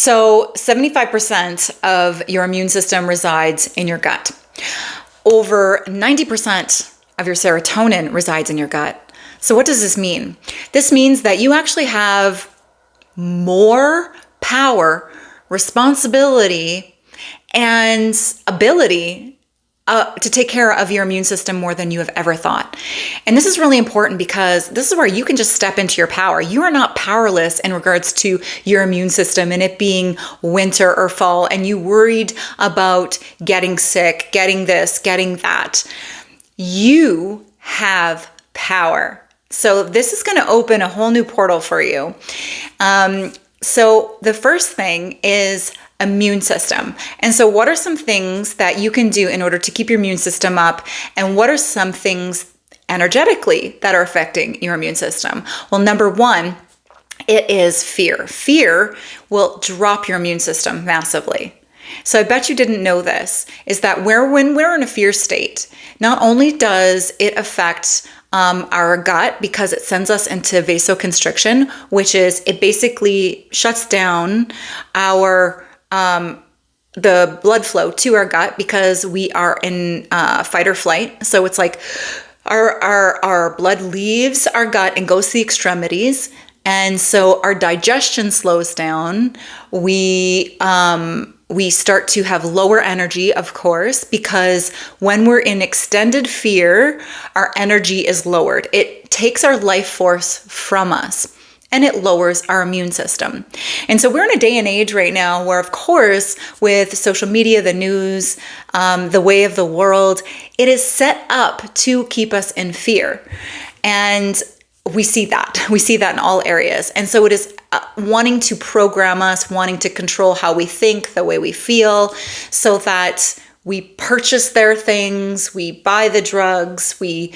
So 75% of your immune system resides in your gut. Over 90% of your serotonin resides in your gut. So what does this mean? This means that you actually have more power, responsibility, and ability to take care of your immune system more than you have ever thought. And this is really important because this is where you can just step into your power. You are not powerless in regards to your immune system and it being winter or fall and you worried about getting sick, getting this, getting that. You have power. So this is going to open a whole new portal for you. So the first thing is immune system. And so what are some things that you can do in order to keep your immune system up? And what are some things energetically that are affecting your immune system? Well, number one, it is fear. Fear will drop your immune system massively. So I bet you didn't know this, is that when we're in a fear state, not only does it affect our gut because it sends us into vasoconstriction, which is it basically shuts down our the blood flow to our gut because we are in fight or flight. So it's like our blood leaves our gut and goes to the extremities. And so our digestion slows down. We start to have lower energy, of course, because when we're in extended fear, our energy is lowered. It takes our life force from us. And it lowers our immune system. And so we're in a day and age right now where, of course, with social media, the news, the way of the world, it is set up to keep us in fear. And we see that. We see that in all areas. And so it is wanting to program us, wanting to control how we think, the way we feel, so that we purchase their things, we buy the drugs, we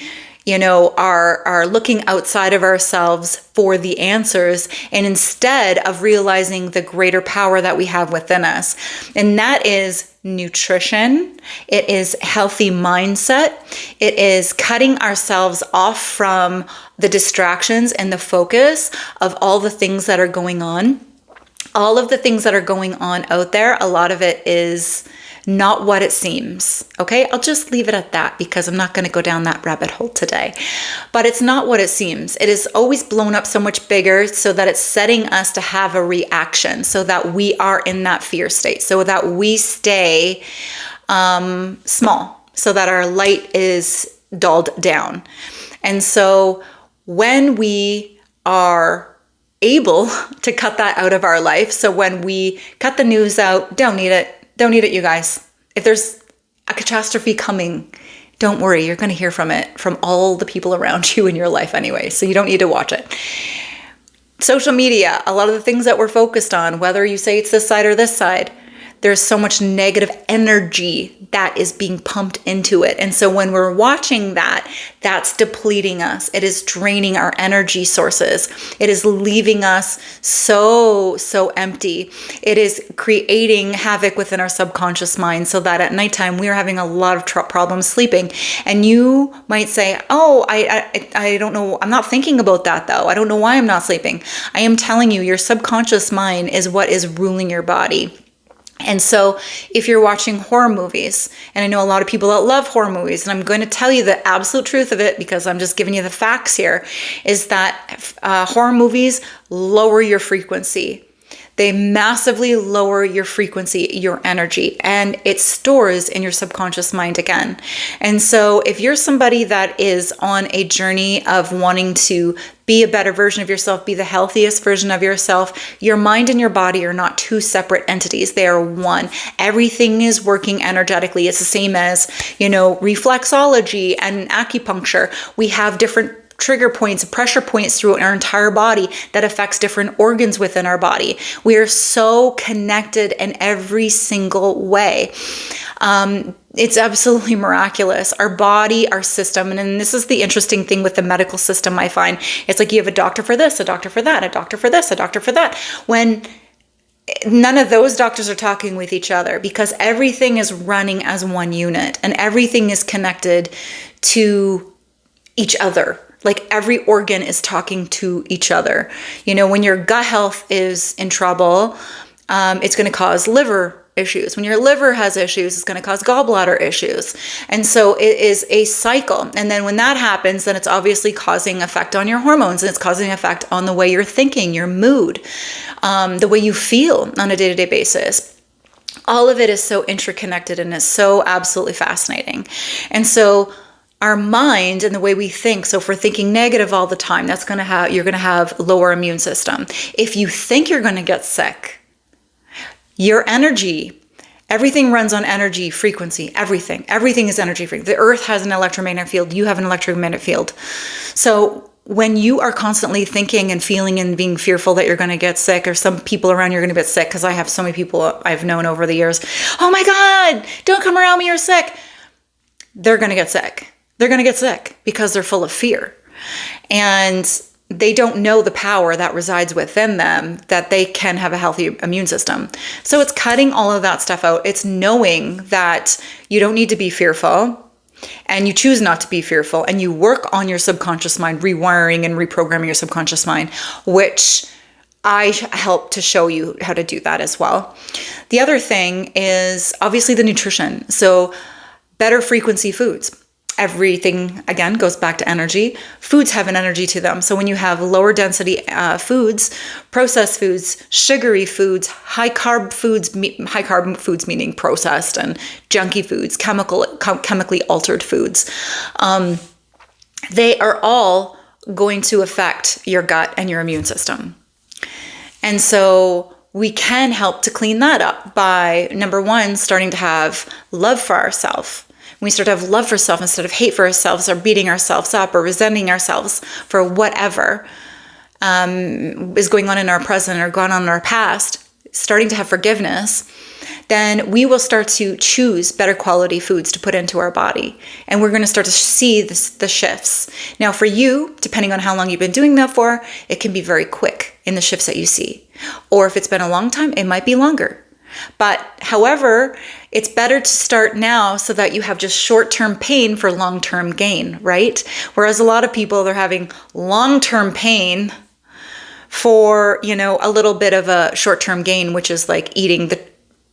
are looking outside of ourselves for the answers, and instead of realizing the greater power that we have within us. And that is nutrition. It is healthy mindset. It is cutting ourselves off from the distractions and the focus of all the things that are going on. All of the things that are going on out there, a lot of it is not what it seems. Okay, I'll just leave it at that because I'm not going to go down that rabbit hole today. But it's not what it seems. It is always blown up so much bigger so that it's setting us to have a reaction, so that we are in that fear state, so that we stay small, so that our light is dulled down. And so when we are able to cut that out of our life, so when we cut the news out, don't need it, you guys. If there's a catastrophe coming, don't worry. You're going to hear from it from all the people around you in your life anyway. So you don't need to watch it. Social media, a lot of the things that we're focused on, whether you say it's this side or this side, there's so much negative energy that is being pumped into it. And so when we're watching that, that's depleting us. It is draining our energy sources. It is leaving us so empty. It is creating havoc within our subconscious mind so that at nighttime we are having a lot of problems sleeping. And you might say, oh, I don't know. I'm not thinking about that though. I don't know why I'm not sleeping. I am telling you, your subconscious mind is what is ruling your body. And so if you're watching horror movies, and I know a lot of people that love horror movies, and I'm going to tell you the absolute truth of it because I'm just giving you the facts here, is that horror movies lower your frequency. They massively lower your frequency, your energy, and it stores in your subconscious mind again. And so if you're somebody that is on a journey of wanting to be a better version of yourself, be the healthiest version of yourself, your mind and your body are not two separate entities. They are one. Everything is working energetically. It's the same as, reflexology and acupuncture. We have different trigger points, pressure points throughout our entire body that affects different organs within our body. We are so connected in every single way. It's absolutely miraculous. Our body, our system, and this is the interesting thing with the medical system, I find. It's like you have a doctor for this, a doctor for that, a doctor for this, a doctor for that. When none of those doctors are talking with each other because everything is running as one unit and everything is connected to each other. Like every organ is talking to each other. When your gut health is in trouble, it's going to cause liver issues. When your liver has issues, it's going to cause gallbladder issues. And so it is a cycle. And then when that happens, then it's obviously causing effect on your hormones, and it's causing effect on the way you're thinking, your mood, the way you feel on a day-to-day basis. All of it is so interconnected and is so absolutely fascinating. And so our mind and the way we think, so if we're thinking negative all the time, you're going to have lower immune system. If you think you're going to get sick, your energy, everything runs on energy frequency, everything is energy frequency. The earth has an electromagnetic field. You have an electromagnetic field. So when you are constantly thinking and feeling and being fearful that you're going to get sick, or some people around you are going to get sick, because I have so many people I've known over the years, oh my God, don't come around me, you're sick. They're going to get sick. They're going to get sick because they're full of fear. And they don't know the power that resides within them, that they can have a healthy immune system. So it's cutting all of that stuff out. It's knowing that you don't need to be fearful, and you choose not to be fearful, and you work on your subconscious mind, rewiring and reprogramming your subconscious mind, which I help to show you how to do that as well. The other thing is obviously the nutrition. So better frequency foods. Everything, again, goes back to energy. Foods have an energy to them. So when you have lower density foods, processed foods, sugary foods, high carb foods meaning processed, and junky foods, chemically altered foods, they are all going to affect your gut and your immune system. And so we can help to clean that up by, number one, starting to have love for ourselves. We start to have love for self instead of hate for ourselves, or beating ourselves up, or resenting ourselves for whatever is going on in our present or gone on in our past, starting to have forgiveness, then we will start to choose better quality foods to put into our body. And we're going to start to see the shifts. Now for you, depending on how long you've been doing that for, it can be very quick in the shifts that you see. Or if it's been a long time, it might be longer. But however, it's better to start now so that you have just short-term pain for long-term gain, right? Whereas a lot of people, they're having long-term pain for, a little bit of a short-term gain, which is like eating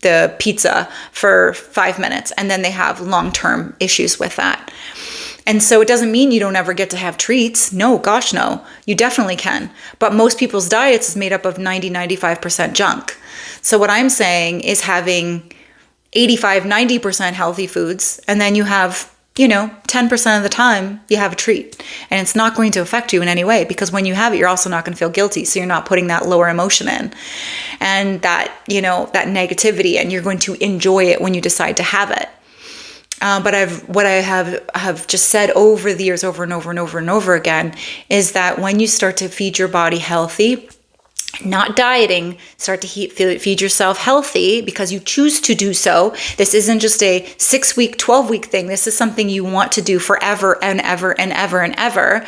the pizza for 5 minutes, and then they have long-term issues with that. And so it doesn't mean you don't ever get to have treats. No, gosh, no. You definitely can. But most people's diets is made up of 95% junk. So what I'm saying is having 90% healthy foods, and then you have, 10% of the time you have a treat. And it's not going to affect you in any way, because when you have it, you're also not going to feel guilty. So you're not putting that lower emotion in and that, that negativity, and you're going to enjoy it when you decide to have it. But what I have just said over the years, over and over and over and over again, is that when you start to feed your body healthy, not dieting, start to feed yourself healthy because you choose to do so. This isn't just a 6-week, 12-week thing. This is something you want to do forever and ever and ever and ever,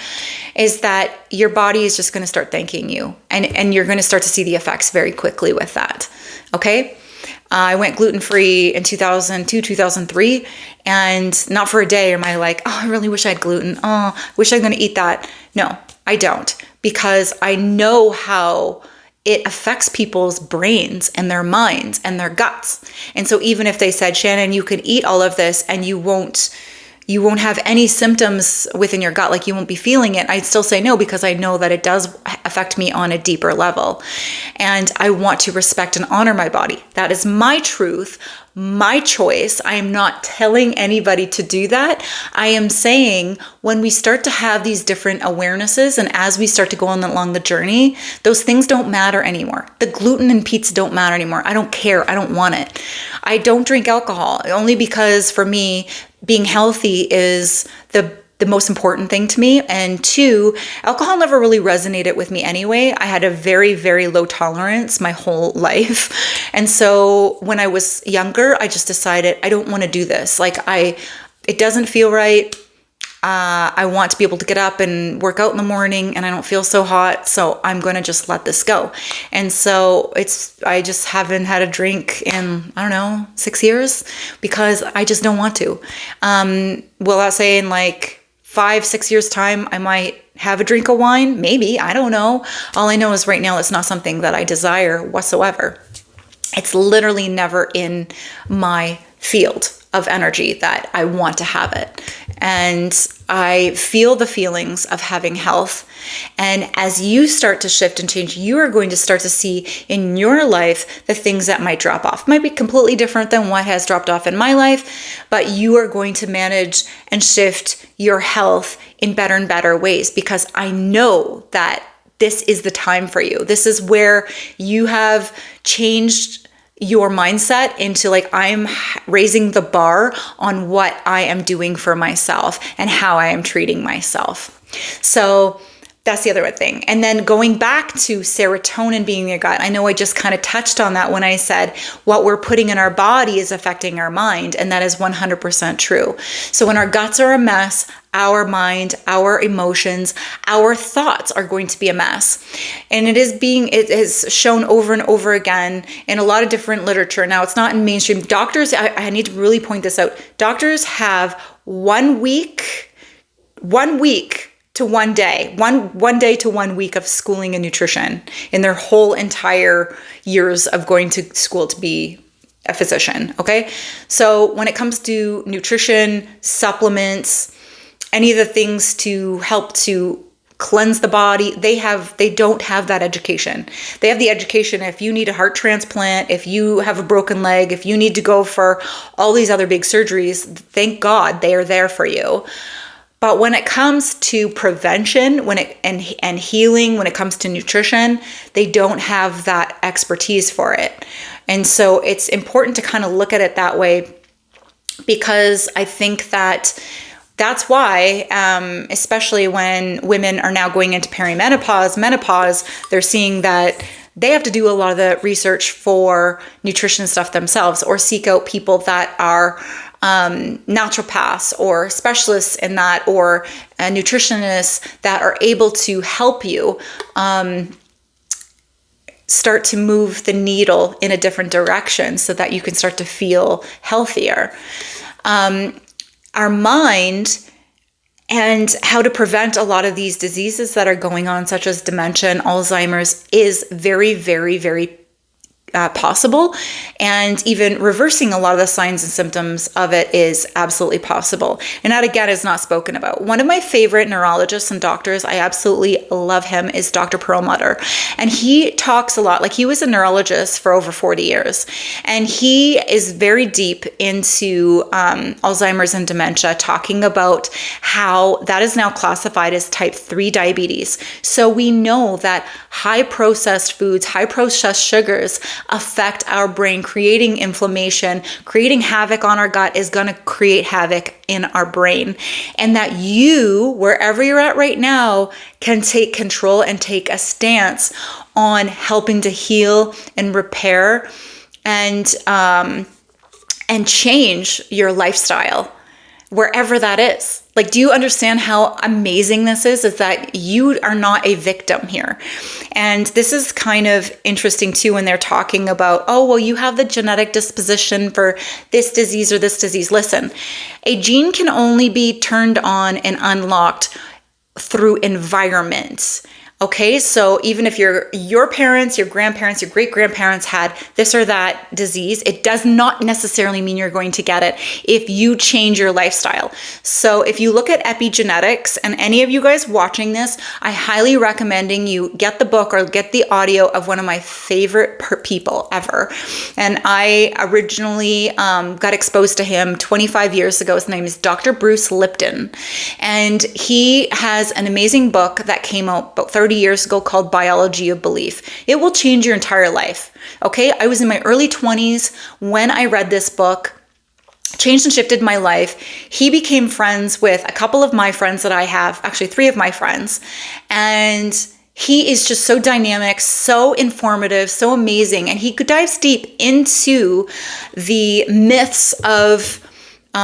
is that your body is just going to start thanking you. And you're going to start to see the effects very quickly with that. Okay? I went gluten-free in 2002, 2003, and not for a day am I like, oh, I really wish I had gluten. Oh, wish I was going to eat that. No, I don't, because I know how it affects people's brains and their minds and their guts. And so even if they said, Shannon, you could eat all of this and you won't have any symptoms within your gut, like you won't be feeling it, I'd still say no, because I know that it does affect me on a deeper level. And I want to respect and honor my body. That is my truth, my choice. I am not telling anybody to do that. I am saying when we start to have these different awarenesses, and as we start to go along the journey, those things don't matter anymore. The gluten and pizza don't matter anymore. I don't care. I don't want it. I don't drink alcohol, only because for me, being healthy is the most important thing to me. And two, alcohol never really resonated with me anyway. I had a very, very low tolerance my whole life. And so when I was younger, I just decided I don't want to do this. It doesn't feel right. I want to be able to get up and work out in the morning, and I don't feel so hot. So I'm going to just let this go. And so I just haven't had a drink in, 6 years, because I just don't want to. Will I say in 5-6 years time, I might have a drink of wine? Maybe, I don't know. All I know is right now it's not something that I desire whatsoever. It's literally never in my field of energy that I want to have it. And I feel the feelings of having health. And as you start to shift and change, you are going to start to see in your life the things that might drop off. Might be completely different than what has dropped off in my life, but you are going to manage and shift your health in better and better ways, because I know that this is the time for you. This is where you have changed your mindset into like, I'm raising the bar on what I am doing for myself and how I am treating myself. So that's the other thing. And then going back to serotonin being in your gut, I know I just kind of touched on that when I said what we're putting in our body is affecting our mind. And that is 100% true. So when our guts are a mess, our mind, our emotions, our thoughts are going to be a mess. And it is shown over and over again in a lot of different literature. Now, it's not in mainstream. Doctors, I need to really point this out. Doctors have 1 week to 1 day, one day to 1 week of schooling and nutrition in their whole entire years of going to school to be a physician. Okay. So when it comes to nutrition, supplements, any of the things to help to cleanse the body, they don't have that education. They have the education if you need a heart transplant, if you have a broken leg, if you need to go for all these other big surgeries, thank God they are there for you. But when it comes to prevention, and healing, when it comes to nutrition, they don't have that expertise for it. And so it's important to kind of look at it that way, because I think that's why, especially when women are now going into perimenopause, menopause, they're seeing that they have to do a lot of the research for nutrition stuff themselves, or seek out people that are naturopaths or specialists in that, or nutritionists that are able to help you start to move the needle in a different direction so that you can start to feel healthier. Our mind and how to prevent a lot of these diseases that are going on, such as dementia and Alzheimer's, is very, very, very possible. And even reversing a lot of the signs and symptoms of it is absolutely possible. And that, again, is not spoken about. One of my favorite neurologists and doctors, I absolutely love him, is Dr. Perlmutter. And he talks a lot, like he was a neurologist for over 40 years. And he is very deep into Alzheimer's and dementia, talking about how that is now classified as type 3 diabetes. So we know that high processed foods, high processed sugars affect our brain, creating inflammation, creating havoc on our gut is going to create havoc in our brain. And that you, wherever you're at right now, can take control and take a stance on helping to heal and repair and change your lifestyle, wherever that is. Like, do you understand how amazing this is? Is that you are not a victim here. And this is kind of interesting too, when they're talking about, oh, well, you have the genetic disposition for this disease or this disease. Listen, a gene can only be turned on and unlocked through environment. Okay, so even if your parents, your grandparents, your great-grandparents had this or that disease, it does not necessarily mean you're going to get it if you change your lifestyle. So if you look at epigenetics, and any of you guys watching this, I highly recommending you get the book or get the audio of one of my favorite people ever. And I originally got exposed to him 25 years ago. His name is Dr. Bruce Lipton. And he has an amazing book that came out about 30 years ago called Biology of Belief. It will change your entire life. Okay, I was in my early 20s when I read this book. Changed and shifted my life. He became friends with a couple of my friends that I have, actually 3 of my friends. And he is just so dynamic, so informative, so amazing. And he dives deep into the myths of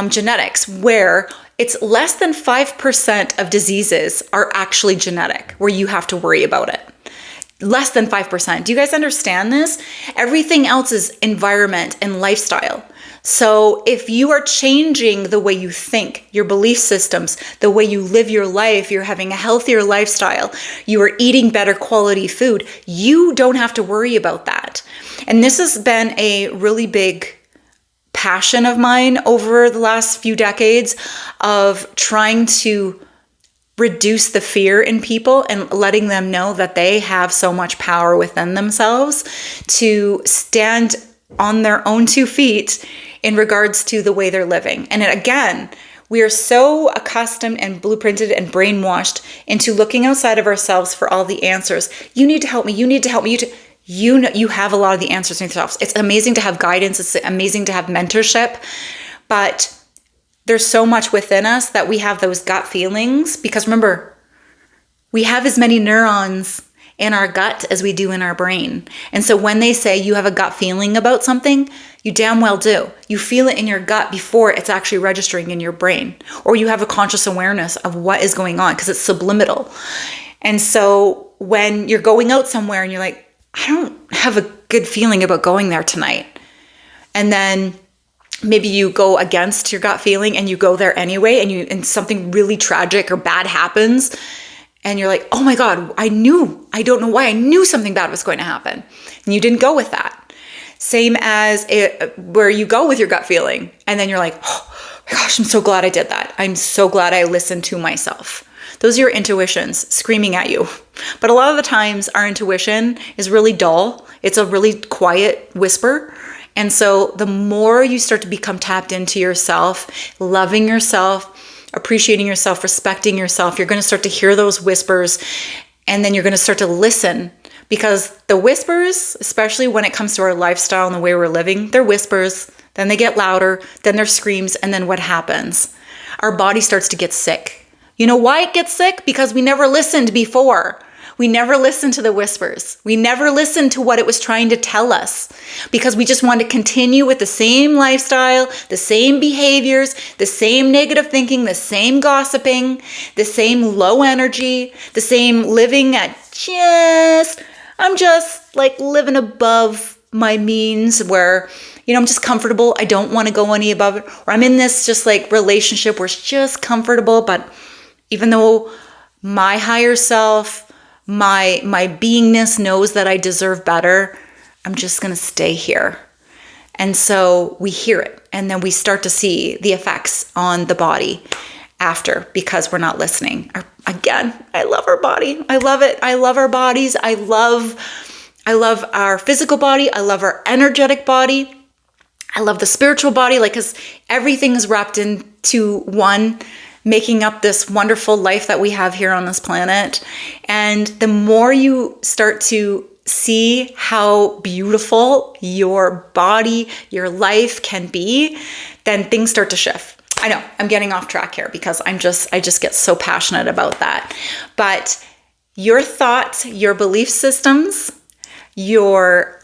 genetics, where it's less than 5% of diseases are actually genetic, where you have to worry about it. Less than 5%. Do you guys understand this? Everything else is environment and lifestyle. So if you are changing the way you think, your belief systems, the way you live your life, you're having a healthier lifestyle, you are eating better quality food, you don't have to worry about that. And this has been a really big passion of mine over the last few decades of trying to reduce the fear in people and letting them know that they have so much power within themselves to stand on their own 2 feet in regards to the way they're living. And again, we are so accustomed and blueprinted and brainwashed into looking outside of ourselves for all the answers. You need to help me. You need to help me. You know, you have a lot of the answers in yourselves. It's amazing to have guidance. It's amazing to have mentorship, but there's so much within us that we have those gut feelings, because remember, we have as many neurons in our gut as we do in our brain. And so when they say you have a gut feeling about something, you damn well do. You feel it in your gut before it's actually registering in your brain, or you have a conscious awareness of what is going on because it's subliminal. And so when you're going out somewhere and you're like, I don't have a good feeling about going there tonight, and then maybe you go against your gut feeling and you go there anyway, and something really tragic or bad happens, and you're like, oh my God, I don't know why I knew something bad was going to happen. And you didn't go with that. Same as where you go with your gut feeling, and then you're like, oh my gosh, I'm so glad I did that. I'm so glad I listened to myself. Those are your intuitions screaming at you. But a lot of the times our intuition is really dull. It's a really quiet whisper. And so the more you start to become tapped into yourself, loving yourself, appreciating yourself, respecting yourself, you're going to start to hear those whispers, and then you're going to start to listen, because the whispers, especially when it comes to our lifestyle and the way we're living, they're whispers, then they get louder, then they're screams, and then what happens? Our body starts to get sick. You know why it gets sick? Because we never listened before. We never listened to the whispers. We never listened to what it was trying to tell us, because we just wanted to continue with the same lifestyle, the same behaviors, the same negative thinking, the same gossiping, the same low energy, the same living at I'm just like living above my means, where, you know, I'm just comfortable. I don't want to go any above it. Or I'm in this just like relationship where it's just comfortable, but even though my higher self, my beingness knows that I deserve better, I'm just going to stay here. And so we hear it, and then we start to see the effects on the body after, because we're not listening. Again, I love our body. I love it. I love our bodies. I love our physical body. I love our energetic body. I love the spiritual body, like, because everything is wrapped into one, making up this wonderful life that we have here on this planet. And the more you start to see how beautiful your body, your life can be, then things start to shift. I know I'm getting off track here because I just get so passionate about that. But your thoughts, your belief systems, your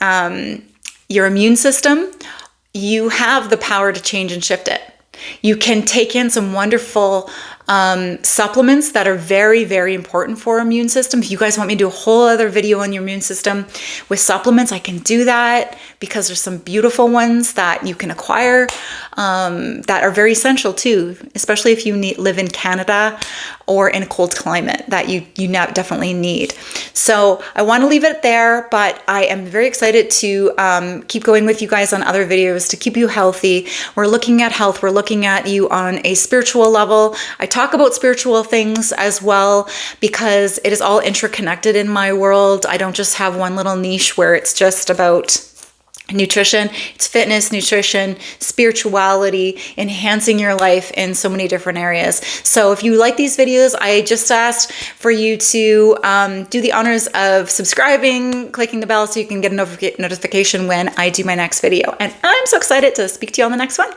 immune system, you have the power to change and shift it. You can take in some wonderful supplements that are very, very important for our immune system. If you guys want me to do a whole other video on your immune system with supplements, I can do that, because there's some beautiful ones that you can acquire that are very essential too, especially if you live in Canada or in a cold climate, that you definitely need. So I want to leave it there, but I am very excited to keep going with you guys on other videos to keep you healthy. We're looking at health. We're looking at you on a spiritual level. I talk about spiritual things as well, because it is all interconnected in my world. I don't just have one little niche where it's just about nutrition. It's fitness, nutrition, spirituality, enhancing your life in so many different areas. So if you like these videos, I just asked for you to do the honors of subscribing, clicking the bell so you can get a notification when I do my next video. And I'm so excited to speak to you on the next one.